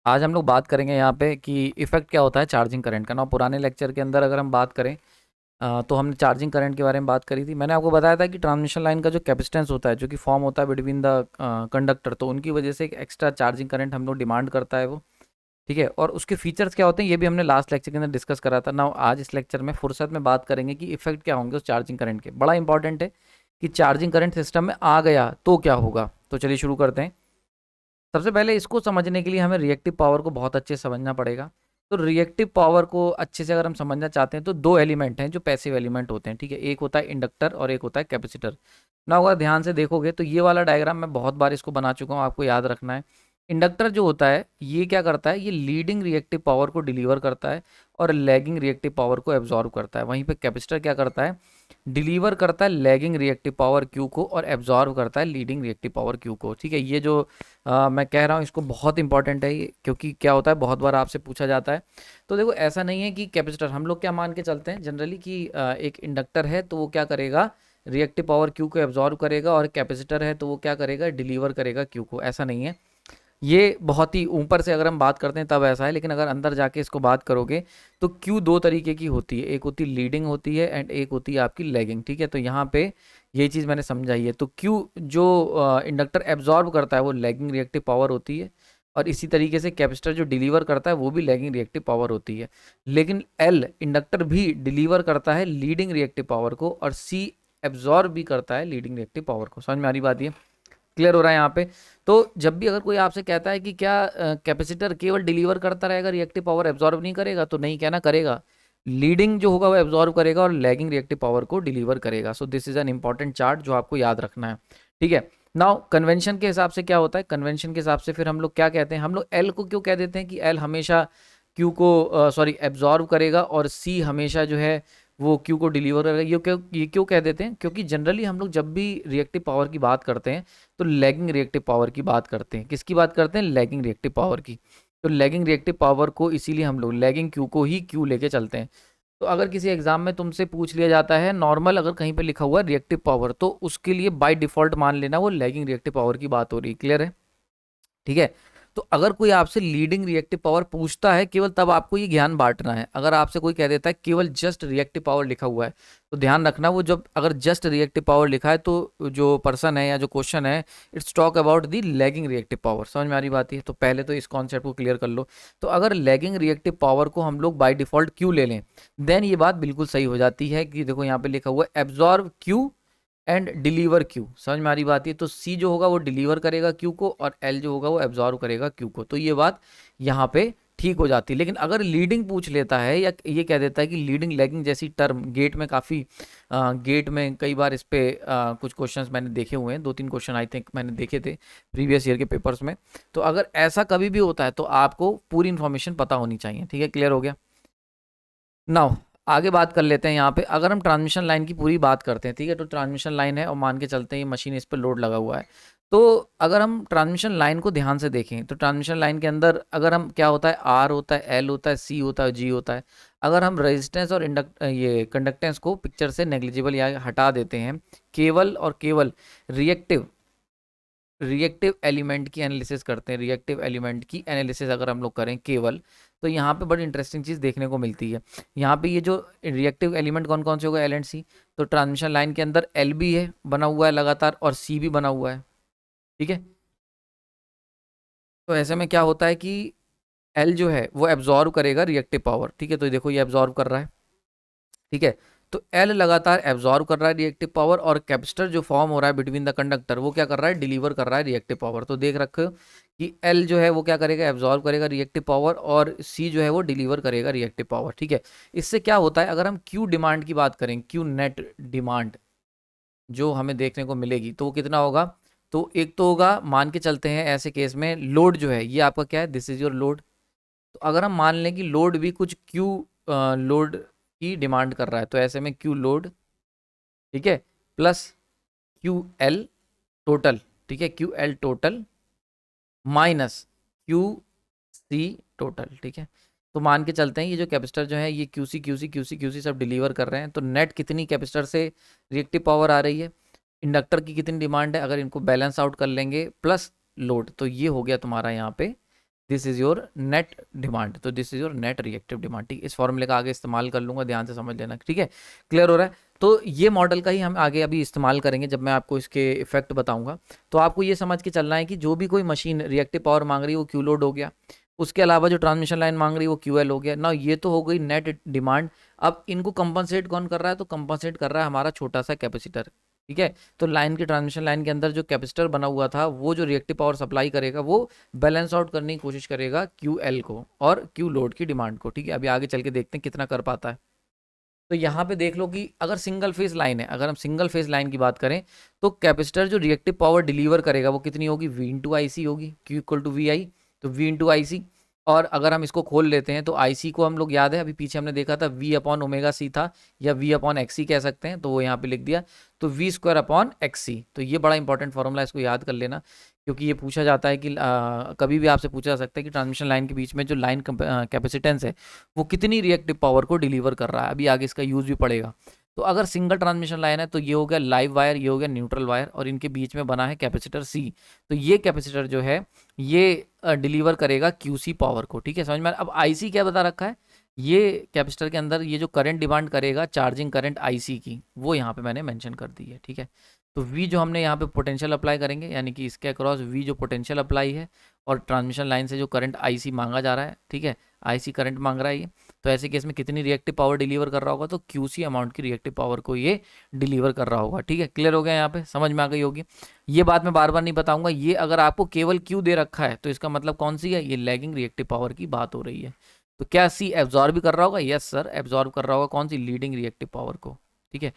आज हम लोग बात करेंगे यहाँ पे कि इफ़ेक्ट क्या होता है चार्जिंग करंट का ना। पुराने लेक्चर के अंदर अगर हम बात करें तो हमने चार्जिंग करंट के बारे में बात करी थी। मैंने आपको बताया था कि ट्रांसमिशन लाइन का जो कैपेसिटेंस होता है, जो कि फॉर्म होता है बिटवीन द कंडक्टर, तो उनकी वजह से एक एक्स्ट्रा चार्जिंग करंट हम लोग डिमांड करता है वो। ठीक है, और उसके फीचर्स क्या होते हैं ये भी हमने लास्ट लेक्चर के अंदर डिस्कस करा था ना। आज इस लेक्चर में फुर्सत में बात करेंगे कि इफेक्ट क्या होंगे उस चार्जिंग करंट के। बड़ा इंपॉर्टेंट है कि चार्जिंग करंट सिस्टम में आ गया तो क्या होगा। तो चलिए शुरू करते हैं। सबसे पहले इसको समझने के लिए हमें रिएक्टिव पावर को बहुत अच्छे से समझना पड़ेगा। तो रिएक्टिव पावर को अच्छे से अगर हम समझना चाहते हैं तो दो एलिमेंट हैं जो पैसिव एलिमेंट होते हैं। ठीक है, एक होता है इंडक्टर और एक होता है कैपेसिटर ना। अगर ध्यान से देखोगे तो ये वाला डायग्राम मैं बहुत बार इसको बना चुका हूँ, आपको याद रखना है। इंडक्टर जो होता है ये क्या करता है, ये लीडिंग रिएक्टिव पावर को डिलीवर करता है और लैगिंग रिएक्टिव पावर को एब्जॉर्ब करता है। वहीं पे कैपेसिटर क्या करता है, डिलीवर करता है लैगिंग रिएक्टिव पावर क्यू को और एब्जॉर्ब करता है लीडिंग रिएक्टिव पावर क्यू को। ठीक है, ये जो मैं कह रहा हूँ इसको बहुत इंपॉर्टेंट है ये, क्योंकि क्या होता है बहुत बार आपसे पूछा जाता है। तो देखो ऐसा नहीं है कि कैपेसिटर, हम लोग क्या मान के चलते हैं जनरली कि एक इंडक्टर है तो वो क्या करेगा, रिएक्टिव पावर क्यू को एब्जॉर्ब करेगा, और कैपेसिटर है तो वो क्या करेगा, डिलीवर करेगा क्यू को। ऐसा नहीं है, ये बहुत ही ऊपर से अगर हम बात करते हैं तब ऐसा है, लेकिन अगर अंदर जाके इसको बात करोगे तो क्यू दो तरीके की होती है, एक होती है लीडिंग होती है एंड एक होती है आपकी लैगिंग। ठीक है, तो यहाँ पे ये चीज़ मैंने समझाई है। तो क्यू जो इंडक्टर एब्जॉर्ब करता है वो लैगिंग रिएक्टिव पावर होती है, और इसी तरीके से कैपेसिटर जो डिलीवर करता है वो भी लैगिंग रिएक्टिव पावर होती है। लेकिन एल इंडक्टर भी डिलीवर करता है लीडिंग रिएक्टिव पावर को, और सी एब्जॉर्ब भी करता है लीडिंग रिएक्टिव पावर को। समझ में आ रही बात ये, क्लियर हो रहा है यहाँ पे। तो जब भी अगर कोई आपसे कहता है कि क्या कैपेसिटर केवल डिलीवर करता रहेगा, रिएक्टिव पावर एब्जॉर्ब नहीं करेगा, तो नहीं, कहना करेगा। लीडिंग जो होगा वो एब्जॉर्ब करेगा और लैगिंग रिएक्टिव पावर को डिलीवर करेगा। So this is an important chart जो आपको याद रखना है। ठीक है, नाउ कन्वेंशन के हिसाब से क्या होता है, कन्वेंशन के हिसाब से फिर हम लोग क्या कहते हैं, हम लोग एल को क्यों कह देते हैं कि एल हमेशा क्यू को सॉरी एब्जॉर्ब करेगा, और सी हमेशा जो है वो क्यू को डिलीवर करेगा। ये क्यों कह देते हैं, क्योंकि जनरली हम लोग जब भी रिएक्टिव पावर की बात करते हैं तो लैगिंग रिएक्टिव पावर की बात करते हैं। किसकी बात करते हैं, लैगिंग रिएक्टिव पावर की। तो लैगिंग रिएक्टिव पावर को इसीलिए हम लोग लैगिंग क्यू को ही क्यू लेके चलते हैं। तो अगर किसी एग्जाम में तुमसे पूछ लिया जाता है नॉर्मल, अगर कहीं पे लिखा हुआ है रिएक्टिव पावर, तो उसके लिए बाय डिफॉल्ट मान लेना वो लैगिंग रिएक्टिव पावर की बात हो रही है। क्लियर है, ठीक है। तो अगर कोई आपसे लीडिंग रिएक्टिव पावर पूछता है, केवल तब आपको ये ज्ञान बांटना है। अगर आपसे कोई कह देता है केवल जस्ट रिएक्टिव पावर लिखा हुआ है, तो ध्यान रखना वो जब अगर जस्ट रिएक्टिव पावर लिखा है तो जो पर्सन है या जो क्वेश्चन है, it's talk about the lagging reactive power. समझ में आ रही बात है, तो पहले तो इस कॉन्सेप्ट को क्लियर कर लो। तो अगर लैगिंग रिएक्टिव पावर को हम लोग बाय डिफॉल्ट क्यू ले लें, देन ये बात बिल्कुल सही हो जाती है कि देखो यहाँ पे लिखा हुआ है absorb Q and deliver Q. समझ में आ रही बात है, तो सी जो होगा वो डिलीवर करेगा क्यू को, और एल जो होगा वो एब्जॉर्व करेगा क्यू को। तो ये बात यहाँ पे ठीक हो जाती है। लेकिन अगर लीडिंग पूछ लेता है या ये कह देता है कि लीडिंग लैगिंग जैसी टर्म गेट में काफ़ी, गेट में कई बार इस पे कुछ क्वेश्चंस मैंने देखे हुए हैं, 2-3 क्वेश्चन आई थिंक मैंने देखे थे प्रीवियस ईयर के पेपर्स में। तो अगर ऐसा कभी भी होता है तो आपको पूरी इन्फॉर्मेशन पता होनी चाहिए। ठीक है, क्लियर हो गया। नाउ आगे बात कर लेते हैं। यहाँ पे अगर हम ट्रांसमिशन लाइन की पूरी बात करते हैं, ठीक है, तो ट्रांसमिशन लाइन है और मान के चलते हैं ये मशीन, इस पर लोड लगा हुआ है। तो अगर हम ट्रांसमिशन लाइन को ध्यान से देखें तो ट्रांसमिशन लाइन के अंदर अगर हम क्या होता है, आर होता है, एल होता है, सी होता है, जी होता है। अगर हम रेजिस्टेंस और ये कंडक्टेंस को पिक्चर से नेग्लिजिबल या हटा देते हैं, केवल और केवल रिएक्टिव रिएक्टिव एलिमेंट की एनालिसिस करते हैं, रिएक्टिव एलिमेंट की एनालिसिस अगर हम लोग करें केवल, तो यहाँ पे बड़ी इंटरेस्टिंग चीज़ देखने को मिलती है। यहाँ पे ये जो रिएक्टिव एलिमेंट कौन कौन से होगा, एल एंड सी। तो ट्रांसमिशन लाइन के अंदर एल भी है बना हुआ है लगातार, और सी भी बना हुआ है। ठीक है, तो ऐसे में क्या होता है कि एल जो है वो एब्जॉर्व करेगा रिएक्टिव पावर। ठीक है, तो देखो ये एब्जॉर्व कर रहा है। ठीक है, तो एल लगातार एब्जॉर्व कर रहा है रिएक्टिव पावर, और कैपेसिटर जो फॉर्म हो रहा है बिटवीन द कंडक्टर वो क्या कर रहा है, डिलीवर कर रहा है रिएक्टिव पावर। तो देख रखो कि एल जो है वो क्या करेगा, एब्जॉर्व करेगा रिएक्टिव पावर, और सी जो है वो डिलीवर करेगा रिएक्टिव पावर। ठीक है, इससे क्या होता है, अगर हम क्यू डिमांड की बात करें, क्यू नेट डिमांड जो हमें देखने को मिलेगी, तो वो कितना होगा। तो एक तो होगा, मान के चलते हैं ऐसे केस में लोड जो है ये आपका क्या है, दिस इज योर लोड। तो अगर हम मान लें कि लोड भी कुछ क्यू लोड की डिमांड कर रहा है, तो ऐसे में क्यू लोड, ठीक है, प्लस क्यू एल टोटल, ठीक है, Q L total minus Q C total. ठीक है, तो मान के चलते हैं ये जो कैपेसिटर जो है ये Q C Q C Q C Q C सब डिलीवर कर रहे हैं, तो नेट कितनी कैपेसिटर से रिएक्टिव पावर आ रही है, इंडक्टर की कितनी डिमांड है, अगर इनको बैलेंस आउट कर लेंगे प्लस लोड, तो ये हो गया तुम्हारा यहाँ पे this is your net demand, तो this is your net reactive demand. ठीक, इस फॉर्मूले का आगे इस्तेमाल कर लूंगा, ध्यान से समझ लेना। ठीक है, क्लियर हो रहा है? तो ये मॉडल का ही हम आगे अभी इस्तेमाल करेंगे जब मैं आपको इसके इफेक्ट बताऊंगा। तो आपको ये समझ के चलना है कि जो भी कोई मशीन रिएक्टिव पावर मांग रही है वो क्यू लोड हो गया, उसके अलावा जो ट्रांसमिशन लाइन मांग रही है वो क्यू एल हो गया ना। ये तो हो गई नेट डिमांड। अब इनको कंपनसेट कौन कर रहा है? तो कंपनसेट कर रहा है हमारा छोटा सा कैपेसिटर। ठीक है, तो लाइन की ट्रांसमिशन लाइन के अंदर जो कैपेसिटर बना हुआ था वो जो रिएक्टिव पावर सप्लाई करेगा वो बैलेंस आउट करने की कोशिश करेगा क्यू एल को और क्यू लोड की डिमांड को। ठीक है, अभी आगे चल के देखते हैं कितना कर पाता है। तो यहाँ पे देख लो कि अगर सिंगल फेज लाइन है, अगर हम सिंगल फेज लाइन की बात करें तो कैपेसिटर जो रिएक्टिव पावर डिलीवर करेगा वो कितनी होगी? V इंटू आई सी होगी, Q इक्वल टू वी आई, तो V इंटू आई सी। और अगर हम इसको खोल लेते हैं तो आई सी को हम लोग याद है अभी पीछे हमने देखा था V अपॉन ओमेगा सी था, या V अपॉन एक्स सी कह सकते हैं, तो वो यहाँ पे लिख दिया, तो V स्क्वायर अपॉन एक्स सी। तो ये बड़ा इंपॉर्टेंट फॉर्मूला, इसको याद कर लेना, क्योंकि ये पूछा जाता है कि कभी भी आपसे पूछा जा सकता है कि ट्रांसमिशन लाइन के बीच में जो लाइन कैपेसिटेंस है वो कितनी रिएक्टिव पावर को डिलीवर कर रहा है। अभी आगे इसका यूज भी पड़ेगा। तो अगर सिंगल ट्रांसमिशन लाइन है तो ये हो गया लाइव वायर, ये हो गया न्यूट्रल वायर, और इनके बीच में बना है कैपेसिटर सी। तो ये कैपेसिटर जो है ये डिलीवर करेगा क्यूसी पावर को। ठीक है, समझ में? अब आईसी क्या बता रखा है? ये कैपेसिटर के अंदर ये जो करंट डिमांड करेगा चार्जिंग करंट आईसी की, वो यहाँ पे मैंने मेंशन कर दी है। ठीक है, तो V जो हमने यहाँ पे पोटेंशियल अप्लाई करेंगे, यानी कि इसके अक्रॉस V जो पोटेंशियल अप्लाई है, और ट्रांसमिशन लाइन से जो करंट IC मांगा जा रहा है, ठीक है, IC करंट मांग रहा है ये, तो ऐसे केस में कितनी रिएक्टिव पावर डिलीवर कर रहा होगा? तो QC अमाउंट की रिएक्टिव पावर को ये डिलीवर कर रहा होगा। ठीक है, क्लियर हो गया? यहाँ पे समझ में आ गई होगी। ये बात मैं बार बार नहीं बताऊंगा, ये अगर आपको केवल Q दे रखा है तो इसका मतलब कौन सी है? ये लैगिंग रिएक्टिव पावर की बात हो रही है। तो क्या C एब्जॉर्ब कर रहा होगा? यस सर, एब्जॉर्ब कर रहा होगा कौन सी? लीडिंग रिएक्टिव पावर को। ठीक है,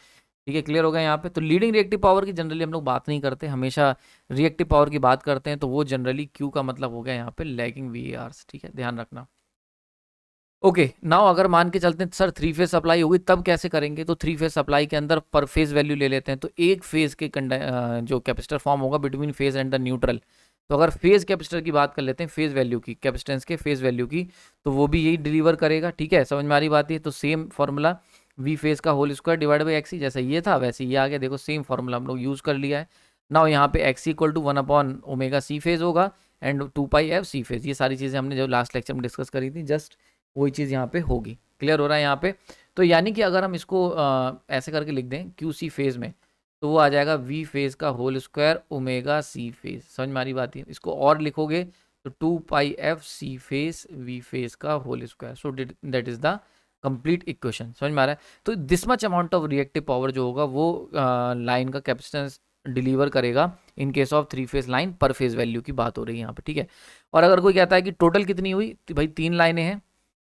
ठीक है, क्लियर हो गया यहाँ पे। तो लीडिंग रिएक्टिव पावर की जनरली हम लोग बात नहीं करते, हमेशा रिएक्टिव पावर की बात करते हैं, तो वो जनरली क्यू का मतलब हो गया यहाँ पे लैगिंग VARs। ठीक है, ध्यान रखना। ओके, नाउ अगर मान के चलते हैं सर थ्री फेज सप्लाई होगी तब कैसे करेंगे? तो थ्री फेज सप्लाई के अंदर पर फेज वैल्यू ले लेते हैं। तो एक फेज के जो कैपेसिटर फॉर्म होगा between phase and the neutral, तो अगर फेज कैपेसिटर की बात कर लेते हैं, फेज वैल्यू की, कैपेसिटेंस के फेज वैल्यू की, तो वो भी यही डिलीवर करेगा। ठीक है, समझ में आ रही बात है? तो सेम फॉर्मूला V फेज का whole square divide by XC, जैसा ये था वैसे ये आ गया। देखो सेम फॉर्मूला हम लोग यूज कर लिया है। नाउ यहाँ पे X C equal to 1 upon omega C phase होगा and 2 pi F C phase. ये सारी चीज़ें हमने जो लास्ट लेक्चर में डिस्कस करी थी, जस्ट वही चीज़ यहाँ पे होगी। क्लियर हो रहा है यहाँ पे? तो यानी कि अगर हम इसको ऐसे करके लिख दें क्यू सी फेज में, तो वो आ जाएगा V फेज का whole square omega C phase. समझ में आ रही बात है? इसको और लिखोगे तो 2 pi F C phase V phase का whole square. So that is the complete equation. समझ में आ रहा है? तो this much amount of reactive power जो होगा वो लाइन का कैपेसिटेंस डिलीवर करेगा in case of three phase line. Per phase value की बात हो रही है यहाँ पे। ठीक है, और अगर कोई कहता है कि टोटल कितनी हुई, तो भाई 3 लाइनें हैं,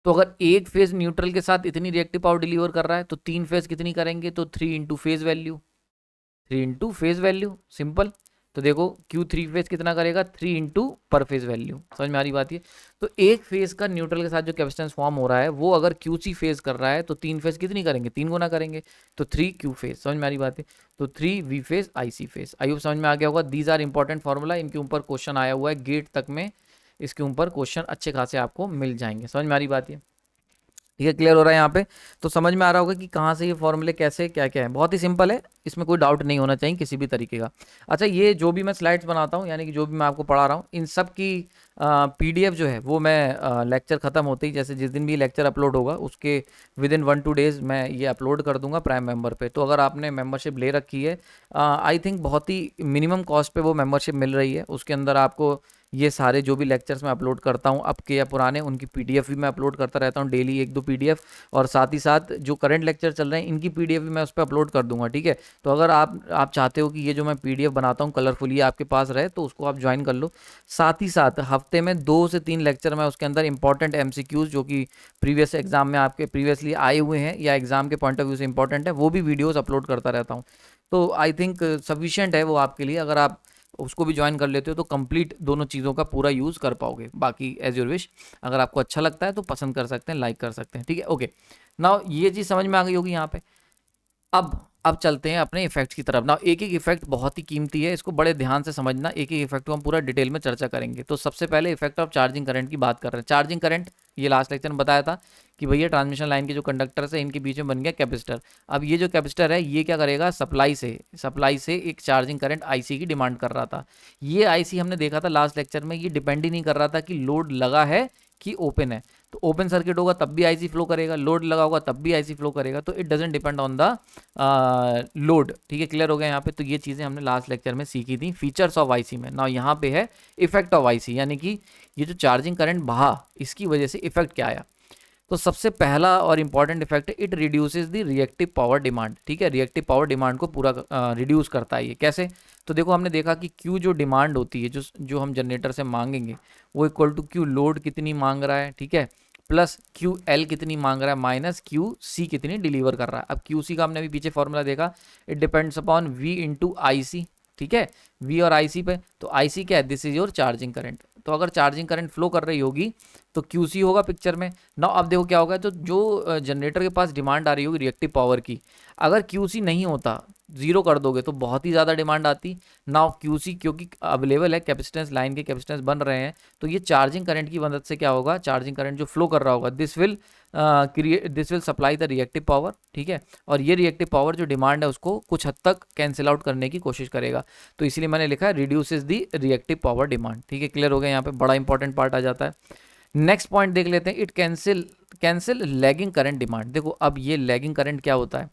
तो अगर एक फेज न्यूट्रल के साथ इतनी रिएक्टिव पावर डिलीवर कर रहा है तो 3 फेज कितनी करेंगे? तो 3 into phase value, 3 into phase value, simple. तो देखो क्यू थ्री फेज कितना करेगा? 3 इंटू पर फेज वैल्यू। समझ में आ रही बात? ये तो एक फेज का न्यूट्रल के साथ जो कैपेसिटेंस फॉर्म हो रहा है वो अगर QC फेज कर रहा है तो 3 फेज कितनी करेंगे? 3 गुना करेंगे, तो 3 Q फेज। समझ में आ रही बात है? तो 3 V phase IC phase. I hope समझ में आ गया होगा। दीज आर इंपॉर्टेंट फॉर्मूला, इनके ऊपर क्वेश्चन आया हुआ है गेट तक में, इसके ऊपर क्वेश्चन अच्छे खासे आपको मिल जाएंगे। समझ में आ रही बात है? ठीक है, क्लियर हो रहा है यहाँ पे? तो समझ में आ रहा होगा कि कहाँ से ये फॉर्मूले कैसे क्या क्या है। बहुत ही सिंपल है, इसमें कोई डाउट नहीं होना चाहिए किसी भी तरीके का। अच्छा, ये जो भी मैं स्लाइड्स बनाता हूँ, यानी कि जो भी मैं आपको पढ़ा रहा हूँ, इन सब की PDF जो है वो मैं लेक्चर ख़त्म होते ही, जैसे जिस दिन भी लेक्चर अपलोड होगा उसके विदिन 1-2 डेज़ मैं ये अपलोड कर दूंगा प्राइम मेंबर पे। तो अगर आपने मेंबरशिप ले रखी है, आई थिंक बहुत ही मिनिमम कॉस्ट पे वो मेंबरशिप मिल रही है। उसके अंदर आपको ये सारे जो भी लेक्चर्स मैं अपलोड करता हूँ अब के या पुराने, उनकी PDF भी मैं अपलोड करता रहता हूँ डेली 1-2 PDF, और साथ ही साथ जो करंट लेक्चर चल रहे हैं इनकी PDF भी मैं उस पर अपलोड कर दूंगा। ठीक है, तो अगर आप चाहते हो कि ये जो मैं PDF बनाता हूँ कलरफुली आपके पास रहे, तो उसको आप ज्वाइन कर लो। साथ ही साथ हफ्ते में 2 से 3 लेक्चर मैं उसके अंदर इंपॉर्टेंट MCQs जो कि प्रीवियस एग्जाम में आपके प्रीवियसली आए हुए हैं या एग्जाम के पॉइंट ऑफ व्यू से इंपॉर्टेंट है, वो भी वीडियोज़ अपलोड करता रहता हूँ। तो आई थिंक सफिशियंट है वो आपके लिए। अगर आप उसको भी ज्वाइन कर लेते हो तो कंप्लीट दोनों चीज़ों का पूरा यूज़ कर पाओगे। बाकी एज योर विश, अगर आपको अच्छा लगता है तो पसंद कर सकते हैं, लाइक कर सकते हैं। ठीक है, ओके। नाउ ये चीज़ समझ में आ गई होगी यहाँ पे। अब अब चलते हैं अपने इफेक्ट्स की तरफ ना। एक एक इफेक्ट बहुत ही कीमती है, इसको बड़े ध्यान से समझना। एक एक इफेक्ट को हम पूरा डिटेल में चर्चा करेंगे। तो सबसे पहले इफेक्ट ऑफ चार्जिंग करंट की बात कर रहे हैं। चार्जिंग करंट, ये लास्ट लेक्चर में बताया था कि भैया ट्रांसमिशन लाइन के जो कंडक्टर्स है इनके बीच में बन गया कैपेसिटर। अब ये जो कैपेसिटर है ये क्या करेगा, सप्लाई से एक चार्जिंग करंट आईसी की डिमांड कर रहा था। ये आईसी हमने देखा था लास्ट लेक्चर में, ये डिपेंड ही नहीं कर रहा था कि लोड लगा है कि ओपन है। तो ओपन सर्किट होगा तब भी आईसी फ्लो करेगा, लोड लगा होगा तब भी आईसी फ्लो करेगा। तो it doesn't depend on the load. ठीक है, क्लियर हो गया यहाँ पे। तो ये चीज़ें हमने लास्ट लेक्चर में सीखी थी फीचर्स ऑफ आईसी में। ना यहाँ पे है इफेक्ट ऑफ आईसी, यानी कि ये जो चार्जिंग करंट बहा इसकी वजह से इफेक्ट क्या आया। तो सबसे पहला और इंपॉर्टेंट इफेक्ट है, it reduces the reactive power demand. ठीक है, रिएक्टिव पावर डिमांड को पूरा रिड्यूस करता है ये। कैसे? तो देखो हमने देखा कि क्यू जो डिमांड होती है, जो हम जनरेटर से मांगेंगे, वो इक्वल टू क्यू लोड कितनी मांग रहा है, ठीक है, प्लस क्यू एल कितनी मांग रहा है, माइनस क्यू सी कितनी डिलीवर कर रहा है। अब क्यू सी का हमने अभी पीछे फॉर्मूला देखा, it depends upon V into I C. ठीक है, वी और आई सी पे। तो आई सी क्या है, this is your charging current. तो अगर चार्जिंग करंट फ्लो कर रही होगी तो क्यूसी होगा पिक्चर में ना। अब देखो क्या होगा, तो जो जनरेटर के पास डिमांड आ रही होगी रिएक्टिव पावर की, अगर क्यूसी नहीं होता, जीरो कर दोगे तो बहुत ही ज़्यादा डिमांड आती ना। क्यूसी क्योंकि अवेलेबल है, कैपेसिटेंस लाइन के कैपेसिटेंस बन रहे हैं, तो ये चार्जिंग करंट की मदद से क्या होगा, चार्जिंग करंट जो फ्लो कर रहा होगा, this will supply the reactive power. ठीक है, और ये रिएक्टिव पावर जो डिमांड है उसको कुछ हद तक कैंसिल आउट करने की कोशिश करेगा। तो इसीलिए मैंने लिखा है reduces the reactive power demand. ठीक है, क्लियर हो गया, यहाँ पे बड़ा इंपॉर्टेंट पार्ट आ जाता है। नेक्स्ट पॉइंट देख लेते हैं, it cancel lagging current demand. देखो अब ये लैगिंग करंट क्या होता है।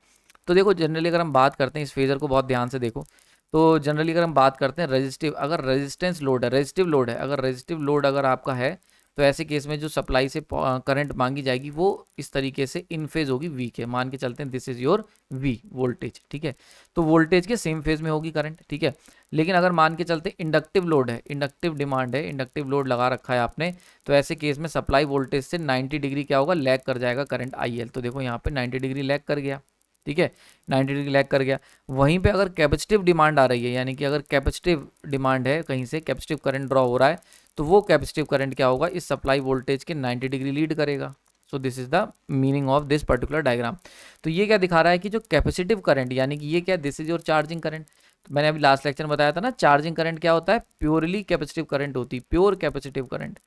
तो देखो जनरली अगर हम बात करते हैं, इस फेजर को बहुत ध्यान से देखो, तो जनरली अगर हम बात करते हैं रेजिस्टिव, अगर रेजिस्टेंस लोड है, रेजिस्टिव लोड है, अगर रेजिस्टिव लोड अगर आपका है, तो ऐसे केस में जो सप्लाई से करंट मांगी जाएगी वो इस तरीके से इन फेज होगी वी के। मान के चलते हैं this is your V voltage. ठीक है, तो वोल्टेज के सेम फेज में होगी करंट। ठीक है, लेकिन अगर मान के चलते इंडक्टिव लोड है, इंडक्टिव डिमांड है, इंडक्टिव लोड लगा रखा है आपने, तो ऐसे केस में सप्लाई वोल्टेज से 90 डिग्री क्या होगा, लैग कर जाएगा करंट आई एल। तो देखो यहाँ पे 90 डिग्री लैग कर गया। ठीक है, 90 डिग्री लैग कर गया। वहीं पे अगर कैपेसिटिव डिमांड आ रही है, यानी कि अगर कैपेसिटिव डिमांड है, कहीं से कैपेसिटिव करंट ड्रॉ हो रहा है, तो वो कैपेसिटिव करंट क्या होगा, इस सप्लाई वोल्टेज के 90 डिग्री लीड करेगा। So this is the meaning of this particular diagram. तो ये क्या दिखा रहा है कि जो कैपेसिटिव करंट, यानी कि ये क्या, this is your charging current. तो मैंने अभी लास्ट लेक्चर में बताया था ना, चार्जिंग करंट क्या होता है, प्योरली कैपेसिटिव करंट होती है, प्योर कैपेसिटिव करंट।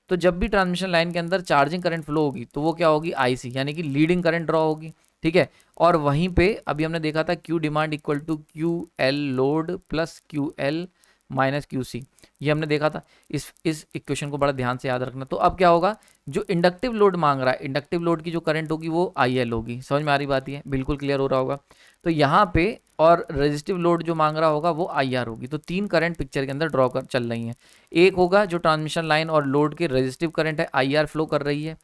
तो जब भी ट्रांसमिशन लाइन के अंदर चार्जिंग करंट फ्लो होगी तो वो क्या होगी, आईसी, यानी कि लीडिंग करंट ड्रॉ होगी। ठीक है, और वहीं पे अभी हमने देखा था Q demand equal to Q L load plus Q L minus Q C, ये हमने देखा था। इस इक्वेशन को बड़ा ध्यान से याद रखना। तो अब क्या होगा, जो इंडक्टिव लोड मांग रहा है, इंडक्टिव लोड की जो करंट होगी वो आई एल होगी। समझ में आ रही बात, ये बिल्कुल क्लियर हो रहा होगा। तो यहाँ पे और रेजिस्टिव लोड जो मांग रहा होगा वो आई आर होगी। तो तीन करंट पिक्चर के अंदर ड्रॉ कर चल रही हैं। एक होगा जो ट्रांसमिशन लाइन और लोड के रेजिस्टिव करंट है, आई आर फ्लो कर रही है।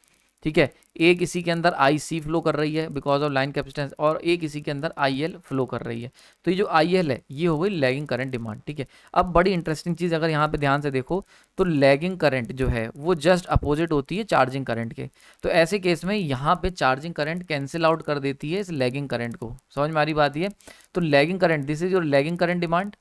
ठीक है, एक इसी के अंदर आई सी फ्लो कर रही है बिकॉज ऑफ लाइन कैपेसिटेंस, और एक इसी के अंदर आई एल फ्लो कर रही है। तो ये जो आई एल है ये हो गई लैगिंग करंट डिमांड। ठीक है, अब बड़ी इंटरेस्टिंग चीज़ अगर यहाँ पे ध्यान से देखो, तो लैगिंग करंट जो है वो जस्ट अपोजिट होती है चार्जिंग करंट के। तो ऐसे केस में यहाँ पे चार्जिंग करंट कैंसिल आउट कर देती है इस लैगिंग करंट को। समझ में आ रही बात ये। तो lagging current, this is your lagging current demand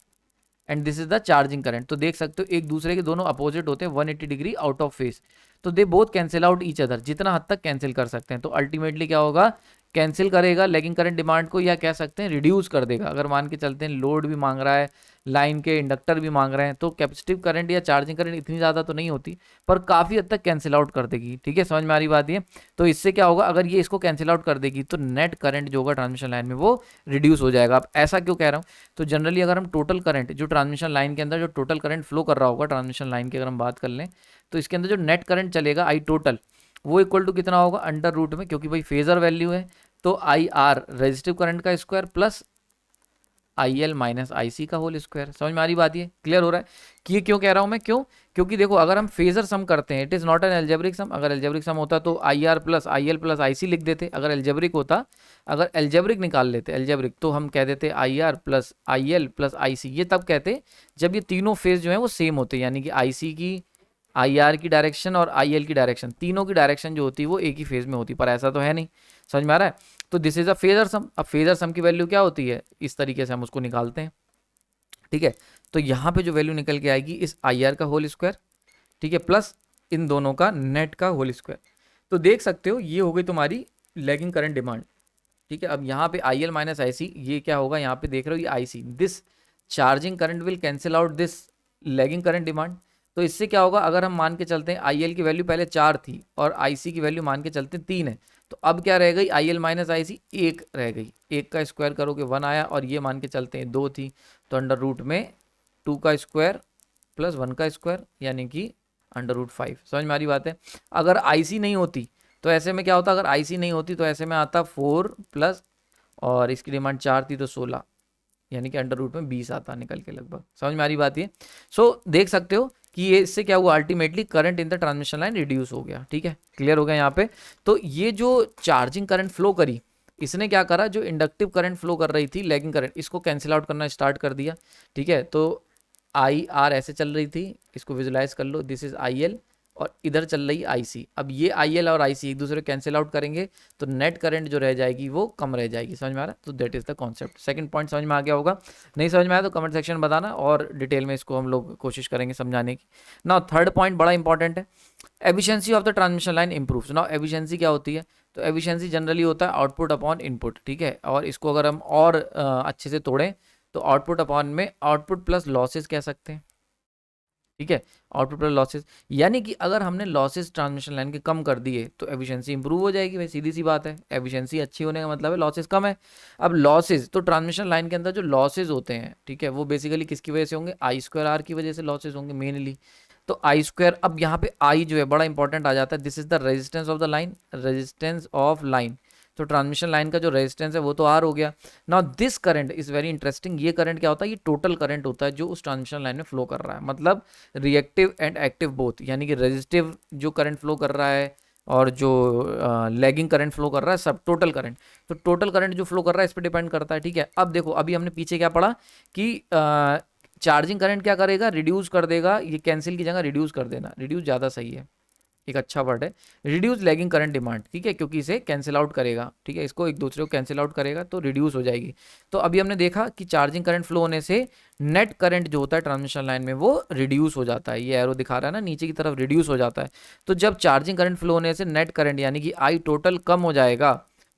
and this is the charging current. तो देख सकते हो एक दूसरे के दोनों अपोजिट होते हैं, 180 डिग्री आउट ऑफ फेस। तो they both cancel out each other, जितना हद तक कैंसिल कर सकते हैं। तो अल्टीमेटली क्या होगा, कैंसिल करेगा लैगिंग करंट डिमांड को, या कह सकते हैं रिड्यूस कर देगा। अगर मान के चलते हैं लोड भी मांग रहा है, लाइन के इंडक्टर भी मांग रहे हैं, तो कैपेसिटिव करंट या चार्जिंग करंट इतनी ज़्यादा तो नहीं होती, पर काफ़ी हद तक कैंसिल आउट कर देगी। ठीक है, समझ में आ रही बात ये। तो इससे क्या होगा, अगर ये इसको कैंसिल आउट कर देगी तो नेट करंट जो होगा ट्रांसमिशन लाइन में वो रिड्यूस हो जाएगा। अब ऐसा क्यों कह रहा हूँ, तो जनरली अगर हम टोटल करंट जो ट्रांसमिशन लाइन के अंदर जो टोटल करंट फ्लो कर रहा होगा ट्रांसमिशन लाइन की अगर हम बात कर लें, तो इसके अंदर जो नेट करंट चलेगा आई टोटल, वो इक्वल टू कितना होगा, अंडर रूट में, क्योंकि भाई फेजर वैल्यू है, तो आई आर रेजिस्टिव करंट का square plus I L minus I C का होल स्क्वायर। समझ में आ रही बात, ये क्लियर हो रहा है कि ये क्यों कह रहा हूँ मैं, क्यों, क्योंकि देखो अगर हम फेजर सम करते हैं, it is not an algebraic sum. अगर एल्जेब्रिक सम होता तो I R plus I L plus I C लिख देते। अगर एल्जेब्रिक होता, अगर एल्जेब्रिक निकाल लेते एल्जेब्रिक, तो हम कह देते I R plus I L plus I C. ये तब कहते जब ये तीनों फेज जो है वो सेम होते, यानी कि आई सी की, आई आर की डायरेक्शन और आई एल की डायरेक्शन, तीनों की डायरेक्शन जो होती है वो एक ही फेज में होती, पर ऐसा तो है नहीं। समझ में आ रहा है। तो this is a phasor sum. अब फेजर सम की वैल्यू क्या होती है, इस तरीके से हम उसको निकालते हैं। ठीक है, तो यहाँ पे जो वैल्यू निकल के आएगी इस आई आर का होल स्क्वायर, ठीक है, प्लस इन दोनों का नेट का होल स्क्वायर। तो देख सकते हो ये हो गई तुम्हारी लैगिंग करंट डिमांड। ठीक है, अब यहाँ पे आई एल माइनस आई सी, ये क्या होगा, यहाँ पे देख रहे हो ये I C, this charging current will cancel out this lagging current demand. तो इससे क्या होगा, अगर हम मान के चलते हैं आई एल की वैल्यू पहले 4 थी और आई सी की वैल्यू मान के चलते 3 है, तो अब क्या रह गई, आई एल माइनस आई सी 1 रह गई, 1 का स्क्वायर करोगे 1 आया, और ये मान के चलते हैं 2 थी, तो अंडर रूट में 2 का स्क्वायर प्लस 1 का स्क्वायर यानी कि अंडर रूट 5। समझ में आ रही बात है। अगर आई सी नहीं होती तो ऐसे में क्या होता, अगर आई सी नहीं होती तो ऐसे में आता 4 प्लस, और इसकी डिमांड 4 थी तो 16, यानी कि अंडर रूट में 20 आता निकल के लगभग। समझ में आ रही बात ये। सो देख सकते हो कि ये इससे क्या हुआ, ultimately current in the transmission line reduce हो गया। ठीक है, क्लियर हो गया यहाँ पे। तो ये जो चार्जिंग करंट फ्लो करी, इसने क्या करा, जो इंडक्टिव करंट फ्लो कर रही थी लैगिंग करंट, इसको कैंसिल आउट करना स्टार्ट कर दिया। ठीक है, तो आई आर ऐसे चल रही थी, इसको विजुलाइज कर लो, दिस इज आई एल और इधर चल रही आई सी। अब ये आई एल और आई सी एक दूसरे को कैंसिल आउट करेंगे तो नेट करंट जो रह जाएगी वो कम रह जाएगी। समझ में आ रहा है। तो that is the concept. Second point समझ में आ गया होगा, नहीं समझ में आया तो कमेंट सेक्शन में बताना और डिटेल में इसको हम लोग कोशिश करेंगे समझाने की। नाउ थर्ड पॉइंट बड़ा इंपॉर्टेंट है, efficiency of the transmission line improves. Now efficiency क्या होती है, तो एफिशिएंसी जनरली होता है आउटपुट अपॉन इनपुट। ठीक है, और इसको अगर हम और अच्छे से तोड़ें तो आउटपुट अपॉन में आउटपुट प्लस लॉसेस कह सकते हैं। ठीक है, आउटपुट प्लस लॉसेस, यानी कि अगर हमने लॉसेस ट्रांसमिशन लाइन के कम कर दिए तो एफिशिएंसी इंप्रूव हो जाएगी। भाई सीधी सी बात है, एफिशिएंसी अच्छी होने का मतलब है लॉसेस कम है। अब लॉसेस, तो ट्रांसमिशन लाइन के अंदर जो लॉसेस होते हैं, ठीक है, वो बेसिकली किसकी वजह से होंगे, आई स्क्वायर आर की वजह से लॉसेस होंगे मेनली। तो आई स्क्वायर, अब यहाँ पे आई जो है बड़ा इंपॉर्टेंट आ जाता है, this is the resistance of the line, resistance of line. तो ट्रांसमिशन लाइन का जो रेजिस्टेंस है वो तो आर हो गया। Now this current is very interesting, ये करंट क्या होता है, ये टोटल करंट होता है जो उस ट्रांसमिशन लाइन में फ्लो कर रहा है, मतलब रिएक्टिव एंड एक्टिव बोथ, यानी कि रेजिस्टिव जो करंट फ्लो कर रहा है और जो लैगिंग करंट फ्लो कर रहा है, सब टोटल करंट। तो टोटल करंट जो फ्लो कर रहा है इस पर डिपेंड करता है। ठीक है, अब देखो अभी हमने पीछे क्या पढ़ा कि चार्जिंग करंट क्या करेगा, रिड्यूस कर देगा, ये कैंसिल की जगह रिड्यूस कर देना, रिड्यूस ज़्यादा सही है, एक अच्छा वर्ड है, रिड्यूस लैगिंग करंट डिमांड। ठीक है, क्योंकि इसे कैंसिल आउट करेगा। ठीक है, इसको एक दूसरे को कैंसिल आउट करेगा तो रिड्यूस हो जाएगी। तो अभी हमने देखा कि चार्जिंग करंट फ्लो होने से नेट करंट जो होता है ट्रांसमिशन लाइन में वो रिड्यूस हो जाता है, ये एरो दिखा रहा है ना नीचे की तरफ, रिड्यूस हो जाता है। तो जब चार्जिंग करंट फ्लो होने से नेट करंट यानी कि आई टोटल कम हो जाएगा,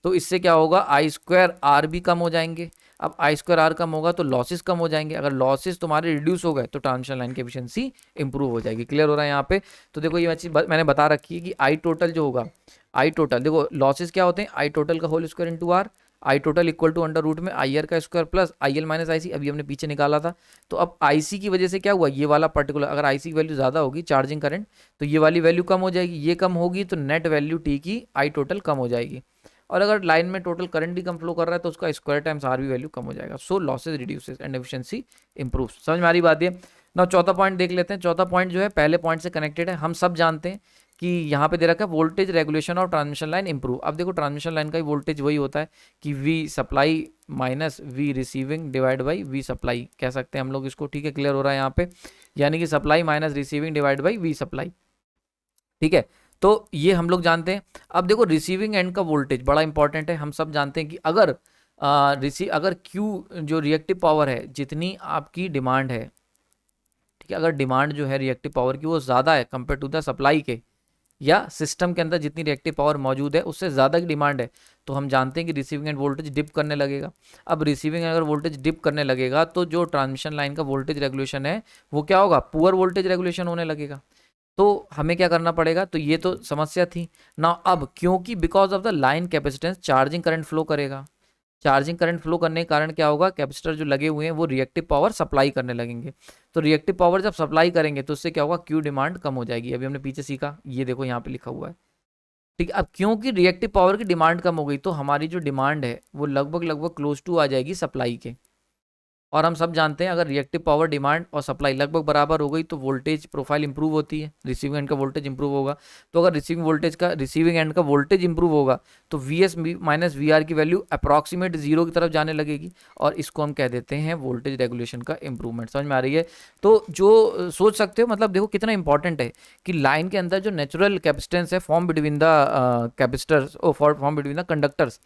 तो इससे क्या होगा, आई स्क्वायर आर भी कम हो जाएंगे। अब आई स्क्वायर आर कम होगा तो लॉसेस कम हो जाएंगे, अगर लॉसेस तुम्हारे रिड्यूस हो गए तो ट्रांसमिशन लाइन की एफिशिएंसी इंप्रूव हो जाएगी। क्लियर हो रहा है यहाँ पे। तो देखो ये चीज मैंने बता रखी है कि आई टोटल जो होगा, आई टोटल देखो लॉसेस क्या होते हैं, आई टोटल का whole square into R, I total equal to under root में आई आर का square plus I L minus I C, अभी हमने पीछे निकाला था। तो अब आई सी की वजह से क्या हुआ, ये वाला पर्टिकुलर, अगर आई सी की वैल्यू ज़्यादा होगी चार्जिंग करंट तो ये वाली वैल्यू कम हो जाएगी, ये कम होगी तो नेट वैल्यू टी की आई टोटल कम हो जाएगी। और अगर लाइन में टोटल करंट भी कम फ्लो कर रहा है तो उसका स्क्वायर टाइम्स आर भी वैल्यू कम हो जाएगा। So losses reduces and efficiency improve. समझ में आ रही बात ये। ना चौथा पॉइंट देख लेते हैं। चौथा पॉइंट जो है पहले पॉइंट से कनेक्टेड है। हम सब जानते हैं कि यहाँ पे दे रखा है voltage regulation of transmission line improve. अब देखो ट्रांसमिशन लाइन का ही वोल्टेज वही होता है कि V supply minus V receiving divide by V supply कह सकते हैं हम लोग इसको। ठीक है, क्लियर हो रहा है यहाँ पे, यानी कि supply minus receiving divide by V supply. ठीक है, तो ये हम लोग जानते हैं। अब देखो रिसीविंग एंड का वोल्टेज बड़ा इंपॉर्टेंट है। हम सब जानते हैं कि अगर अगर Q जो रिएक्टिव पावर है, जितनी आपकी डिमांड है, ठीक है, अगर डिमांड जो है रिएक्टिव पावर की वो ज़्यादा है कंपेयर टू द सप्लाई के, या सिस्टम के अंदर जितनी रिएक्टिव पावर मौजूद है उससे ज़्यादा की डिमांड है, तो हम जानते हैं कि रिसीविंग एंड वोल्टेज डिप करने लगेगा। अब रिसीविंग एंड अगर वोल्टेज डिप करने लगेगा तो जो ट्रांसमिशन लाइन का वोल्टेज रेगुलेशन है वो क्या होगा, पुअर वोल्टेज रेगुलेशन होने लगेगा। तो हमें क्या करना पड़ेगा, तो ये तो समस्या थी ना। अब क्योंकि because of the line capacitance charging current flow करेगा, चार्जिंग करंट फ्लो करने के कारण क्या होगा, कैपेसिटर जो लगे हुए हैं वो रिएक्टिव पावर सप्लाई करने लगेंगे। तो रिएक्टिव पावर जब सप्लाई करेंगे तो उससे क्या होगा, क्यू डिमांड कम हो जाएगी। अभी हमने पीछे सीखा, ये देखो यहाँ पे लिखा हुआ है। ठीक है, अब क्योंकि रिएक्टिव पावर की डिमांड कम हो गई तो हमारी जो डिमांड है वो लगभग लगभग क्लोज टू आ जाएगी सप्लाई के। और हम सब जानते हैं अगर रिएक्टिव पावर डिमांड और सप्लाई लगभग बराबर हो गई तो वोल्टेज प्रोफाइल इंप्रूव होती है, रिसीविंग एंड का वोल्टेज इंप्रूव होगा। तो अगर रिसीविंग एंड का वोल्टेज इंप्रूव होगा तो V S minus V R की वैल्यू अप्रॉक्सीमेट जीरो की तरफ जाने लगेगी, और इसको हम कह देते हैं वोल्टेज रेगुलेशन का इंप्रूवमेंट। समझ में आ रही है। तो जो सोच सकते हो, मतलब देखो कितना इंपॉर्टेंट है कि लाइन के अंदर जो नेचुरल कैपेसिटेंस है form between the capacitors form between the conductors,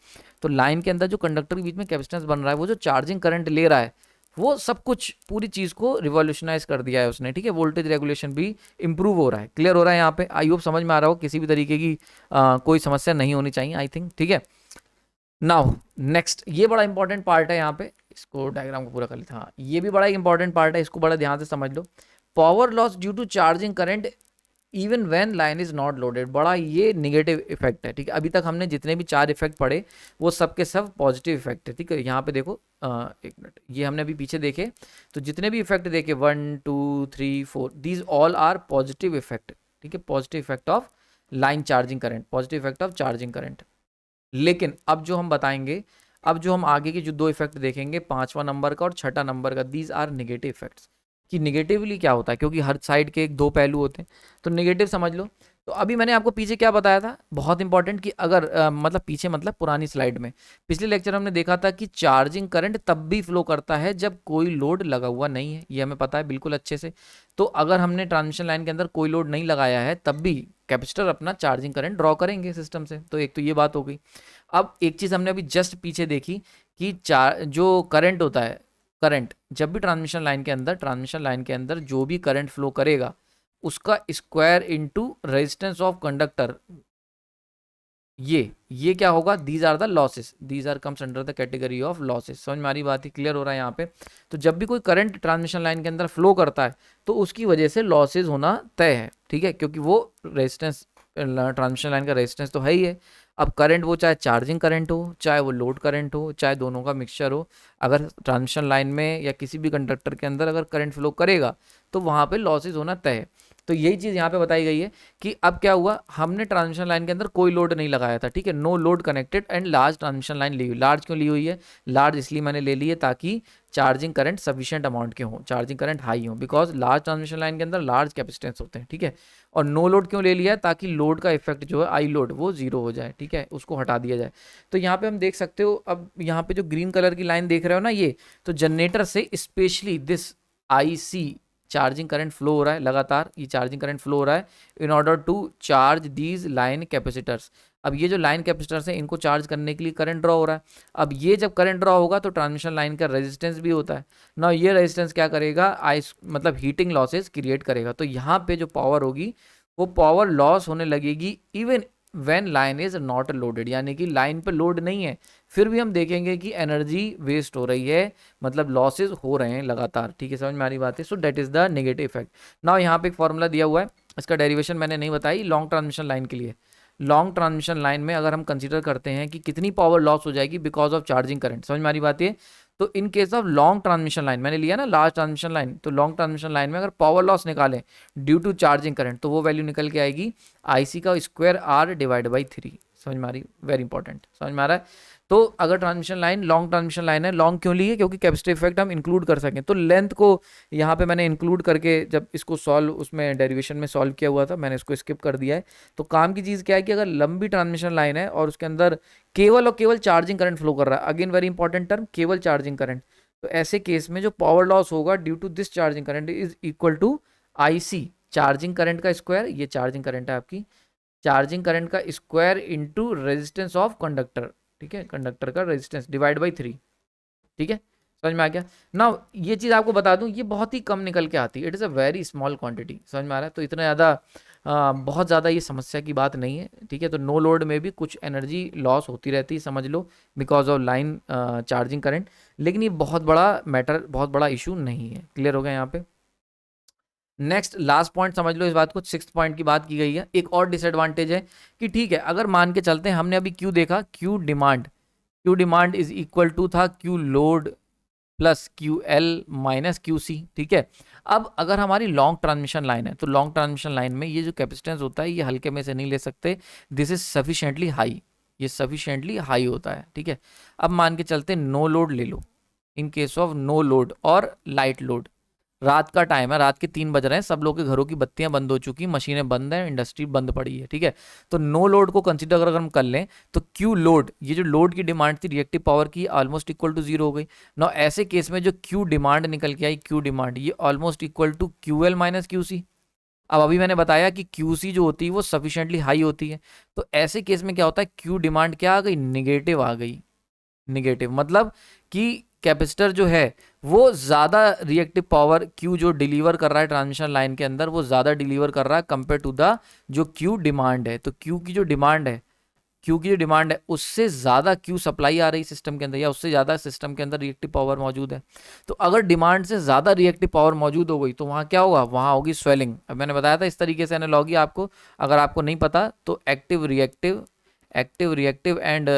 तो लाइन के अंदर जो कंडक्टर के बीच में कैपेसिटेंस बन रहा है वो जो चार्जिंग करंट ले रहा है वो सब कुछ पूरी चीज़ को रिवॉल्यूशनाइज कर दिया है उसने। ठीक है, वोल्टेज रेगुलेशन भी इंप्रूव हो रहा है। क्लियर हो रहा है यहाँ पे। आई होप समझ में आ रहा हो, किसी भी तरीके की कोई समस्या नहीं होनी चाहिए आई थिंक। ठीक है, नाउ नेक्स्ट, ये बड़ा इंपॉर्टेंट पार्ट है यहाँ पे, इसको डायग्राम को पूरा कर लेते हैं। हाँ, ये भी बड़ा इंपॉर्टेंट पार्ट है, इसको बड़ा ध्यान से समझ लो। Power loss due to charging current even when line is not loaded, बड़ा ये निगेटिव इफेक्ट है। ठीक है, अभी तक हमने जितने भी 4 इफेक्ट पढ़े वो सब के सब पॉजिटिव इफेक्ट है। ठीक है, यहाँ पे देखो, एक मिनट, ये हमने अभी पीछे देखे तो जितने भी इफेक्ट देखे 1 2 3 4, these all are positive effect. ठीक है, positive effect of line charging current, positive effect of charging current. लेकिन अब जो हम बताएंगे, अब जो हम आगे के जो 2 इफेक्ट देखेंगे, 5वां नंबर का और 6ठा नंबर का, दीज आर नेगेटिव इफेक्ट्स। कि निगेटिवली क्या होता है, क्योंकि हर साइड के एक 2 पहलू होते हैं, तो नेगेटिव समझ लो। तो अभी मैंने आपको पीछे क्या बताया था, बहुत इंपॉर्टेंट, कि अगर मतलब पीछे मतलब पुरानी स्लाइड में, पिछले लेक्चर हमने देखा था कि चार्जिंग करंट तब भी फ्लो करता है जब कोई लोड लगा हुआ नहीं है, ये हमें पता है बिल्कुल अच्छे से। तो अगर हमने ट्रांसमिशन लाइन के अंदर कोई लोड नहीं लगाया है तब भी कैपेसिटर अपना चार्जिंग करंट ड्रॉ करेंगे सिस्टम से। तो एक तो ये बात हो गई। अब एक चीज़ हमने अभी जस्ट पीछे देखी कि जो करंट होता है, करंट जब भी ट्रांसमिशन लाइन के अंदर जो भी करंट फ्लो करेगा उसका square into resistance of conductor, ये क्या होगा, these are the losses, these are comes under the category of losses. समझ में आ रही बात, ही क्लियर हो रहा है यहाँ पे। तो जब भी कोई करंट ट्रांसमिशन लाइन के अंदर फ्लो करता है तो उसकी वजह से लॉसेज होना तय है। ठीक है, क्योंकि वो रेजिस्टेंस, ट्रांसमिशन लाइन का रेजिस्टेंस तो है ही है। अब करंट वो चाहे चार्जिंग करंट हो, चाहे वो लोड करंट हो, चाहे दोनों का मिक्सचर हो, अगर ट्रांसमिशन लाइन में या किसी भी कंडक्टर के अंदर अगर करंट फ्लो करेगा तो वहाँ पे लॉसेज होना तय है। तो यही चीज़ यहाँ पे बताई गई है कि अब क्या हुआ, हमने ट्रांसमिशन लाइन के अंदर कोई लोड नहीं लगाया था। ठीक है, no load connected and large transmission line ली हुई। लार्ज क्यों ली हुई है, लार्ज इसलिए मैंने ले ली है ताकि चार्जिंग करंट सफिशिएंट अमाउंट के हो, चार्जिंग करंट हाई हो, बिकॉज लार्ज ट्रांसमिशन लाइन के अंदर लार्ज कैपेसिटेंस होते हैं। ठीक है, और नो लोड क्यों ले लिया है, ताकि लोड का इफेक्ट जो है आई लोड वो जीरो हो जाए। ठीक है, उसको हटा दिया जाए। तो यहाँ पे हम देख सकते हो, अब यहाँ पे जो ग्रीन कलर की लाइन देख रहे हो ना, ये तो जनरेटर से specially this IC charging current flow हो रहा है लगातार, ये चार्जिंग करंट फ्लो हो रहा है in order to charge these line capacitors. अब ये जो लाइन कैपेसिटर्स हैं इनको चार्ज करने के लिए करंट ड्रॉ हो रहा है। अब ये जब करंट ड्रॉ होगा तो ट्रांसमिशन लाइन का रेजिस्टेंस भी होता है ना, ये रेजिस्टेंस क्या करेगा, मतलब हीटिंग लॉसेस क्रिएट करेगा। तो यहाँ पे जो पावर होगी वो पावर लॉस होने लगेगी even when line is not loaded, यानी कि लाइन पे लोड नहीं है फिर भी हम देखेंगे कि एनर्जी वेस्ट हो रही है, मतलब लॉसेज हो रहे हैं लगातार। ठीक है, समझ में आ रही बात है। सो that is the negative effect. Now यहाँ पे एक फॉर्मूला दिया हुआ है, इसका डेरिवेशन मैंने नहीं बताई, लॉन्ग ट्रांसमिशन लाइन के लिए। लॉन्ग ट्रांसमिशन लाइन में अगर हम कंसीडर करते हैं कि कितनी पावर लॉस हो जाएगी बिकॉज ऑफ चार्जिंग करंट, समझ में आ रही बात है। तो इन case of long transmission line, मैंने लिया ना लार्ज ट्रांसमिशन लाइन, तो लॉन्ग ट्रांसमिशन लाइन में अगर पावर लॉस निकालें ड्यू टू चार्जिंग करंट तो वो वैल्यू निकल के आएगी IC का स्क्वायर R डिवाइड बाई 3। समझ में आ रही, वेरी इंपॉर्टेंट, समझ में आ रहा है। तो अगर transmission line long transmission line है, लॉन्ग क्यों ली है, क्योंकि कैपेसिटिव इफेक्ट हम इंक्लूड कर सकें। तो लेंथ को यहाँ पे मैंने इंक्लूड करके जब इसको सॉल्व, उसमें डेरिवेशन में सॉल्व किया हुआ था, मैंने इसको स्किप कर दिया है। तो काम की चीज़ क्या है कि अगर लंबी ट्रांसमिशन लाइन है और उसके अंदर केवल और केवल चार्जिंग करंट फ्लो कर रहा है, अगेन वेरी इंपॉर्टेंट टर्म, केवल चार्जिंग करंट, तो ऐसे केस में जो पावर लॉस होगा due to this charging current is equal to IC charging current का स्क्वायर, ये चार्जिंग करंट है आपकी, चार्जिंग करंट का square into resistance of conductor. ठीक है, कंडक्टर का रेजिस्टेंस डिवाइड बाई 3। ठीक है, समझ में आ गया ना। ये चीज़ आपको बता दूं, ये बहुत ही कम निकल के आती है, it is a very small quantity. समझ में आ रहा है, तो इतना ज़्यादा बहुत ज़्यादा ये समस्या की बात नहीं है। ठीक है, तो नो लोड में भी कुछ एनर्जी लॉस होती रहती है, समझ लो, because of line charging current, लेकिन ये बहुत बड़ा मैटर, बहुत बड़ा इशू नहीं है। क्लियर हो गया यहाँ पे। नेक्स्ट लास्ट पॉइंट समझ लो इस बात को, 6th पॉइंट की बात की गई है। एक और डिसएडवांटेज है कि ठीक है, अगर मान के चलते हैं, हमने अभी क्यू देखा, Q demand is equal to था Q load plus QL minus QC। ठीक है, अब अगर हमारी लॉन्ग ट्रांसमिशन लाइन है तो लॉन्ग ट्रांसमिशन लाइन में ये जो कैपेसिटेंस होता है ये हल्के में से नहीं ले सकते, दिस इज सफिशिएंटली हाई, ये सफिशिएंटली हाई होता है। ठीक है, अब मान के चलते नो लोड ले लो, in case of no load और लाइट लोड, रात का टाइम है, रात के 3 बज रहे हैं, सब लोग के घरों की बत्तियां बंद हो चुकी, मशीनें बंद हैं, इंडस्ट्री बंद पड़ी है। ठीक है, तो नो लोड को कंसीडर अगर हम कर लें तो क्यू लोड, ये जो लोड की डिमांड थी रिएक्टिव पावर की, ऑलमोस्ट इक्वल टू 0 हो गई ना। ऐसे केस में जो क्यू डिमांड निकल के आई, क्यू डिमांड ये almost equal to QL minus QC। अब अभी मैंने बताया कि QC जो होती है वो सफिशिएंटली हाई होती है, तो ऐसे केस में क्या होता है, क्यू डिमांड क्या आ गई, निगेटिव आ गई। निगेटिव मतलब कि कैपेसिटर जो है वो ज़्यादा रिएक्टिव पावर Q जो डिलीवर कर रहा है ट्रांसमिशन लाइन के अंदर, वो ज़्यादा डिलीवर कर रहा है कंपेयर टू द जो Q डिमांड है। तो Q की जो डिमांड है क्यू की जो डिमांड है उससे ज़्यादा क्यू सप्लाई आ रही सिस्टम के अंदर, या उससे ज़्यादा सिस्टम के अंदर रिएक्टिव पावर मौजूद है। तो अगर डिमांड से ज़्यादा रिएक्टिव पावर मौजूद हो गई तो वहाँ क्या होगा, वहाँ होगी स्वेलिंग। अब मैंने बताया था इस तरीके से एनालॉगी आपको, अगर आपको नहीं पता तो एक्टिव रिएक्टिव एंड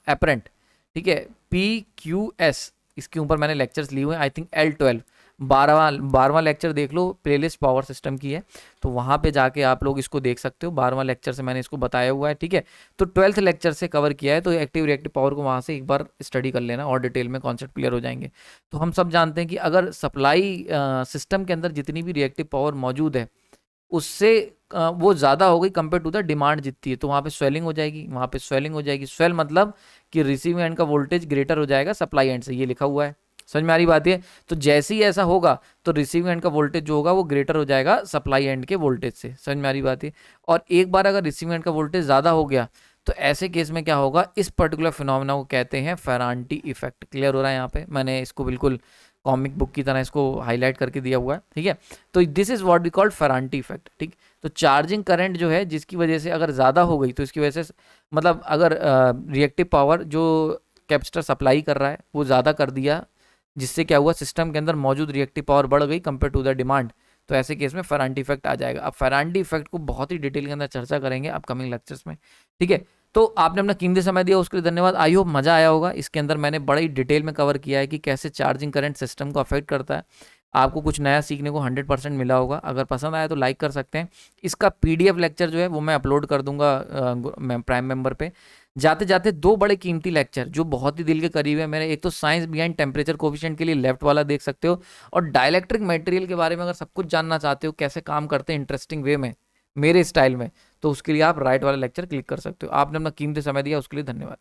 एपरेंट, ठीक है, PQS, इसके ऊपर मैंने लेक्चर्स लिए हुए हैं, आई थिंक L12 12वां लेक्चर देख लो, प्लेलिस्ट पावर सिस्टम की है, तो वहाँ पे जाके आप लोग इसको देख सकते हो। 12वां लेक्चर से मैंने इसको बताया हुआ है, ठीक है। तो 12th लेक्चर से कवर किया है, तो एक्टिव रिएक्टिव पावर को वहाँ से एक बार स्टडी कर लेना और डिटेल में कॉन्सेप्ट क्लियर हो जाएंगे। तो हम सब जानते हैं कि अगर सप्लाई सिस्टम के अंदर जितनी भी रिएक्टिव पावर मौजूद है उससे वो ज़्यादा हो गई कंपेयर टू द डिमांड जितनी है, तो वहाँ पे स्वेलिंग हो जाएगी, वहाँ पे स्वेलिंग हो जाएगी। स्वेल मतलब कि रिसीविंग एंड का वोल्टेज ग्रेटर हो जाएगा सप्लाई एंड से, ये लिखा हुआ है, समझ में आ रही बात है। तो जैसे ही ऐसा होगा तो रिसीविंग एंड का वोल्टेज जो होगा वो ग्रेटर हो जाएगा सप्लाई एंड के वोल्टेज से, समझ में आ रही बात है। और एक बार अगर रिसीविंग एंड का वोल्टेज ज़्यादा हो गया तो ऐसे केस में क्या होगा, इस पर्टिकुलर फिनोमेना को कहते हैं फेरांटी इफेक्ट। क्लियर हो रहा है यहाँ पे, मैंने इसको बिल्कुल कॉमिक बुक की तरह इसको हाईलाइट करके दिया हुआ है, ठीक है। तो this is what we called Ferranti effect, ठीक। तो चार्जिंग करंट जो है जिसकी वजह से अगर ज़्यादा हो गई तो इसकी वजह से मतलब अगर रिएक्टिव पावर जो कैपेसिटर सप्लाई कर रहा है वो ज़्यादा कर दिया, जिससे क्या हुआ, सिस्टम के अंदर मौजूद रिएक्टिव पावर बढ़ गई कंपेयर टू द डिमांड, तो ऐसे केस में फेरांटी इफेक्ट आ जाएगा। अब फेरांटी इफेक्ट को बहुत ही डिटेल के अंदर चर्चा करेंगे अपकमिंग लेक्चर्स में, ठीक है। तो आपने अपना कीमती समय दिया उसके लिए धन्यवाद। आई होप मजा आया होगा। इसके अंदर मैंने बड़ा ही डिटेल में कवर किया है कि कैसे चार्जिंग करंट सिस्टम को अफेक्ट करता है। आपको कुछ नया सीखने को 100% मिला होगा। अगर पसंद आया तो लाइक कर सकते हैं। इसका PDF लेक्चर जो है वो मैं अपलोड कर दूंगा प्राइम मेंबर पे। जाते जाते दो बड़े कीमती लेक्चर जो बहुत ही दिल के करीब है मेरे, एक तो साइंस बिहाइंड टेम्परेचर कोफिशिएंट के लिए लेफ्ट वाला देख सकते हो, और डाइलेक्ट्रिक मटेरियल के बारे में अगर सब कुछ जानना चाहते हो कैसे काम करते हैं इंटरेस्टिंग वे में मेरे स्टाइल में, तो उसके लिए आप राइट वाला लेक्चर क्लिक कर सकते हो। आपने अपना कीमती समय दिया उसके लिए धन्यवाद।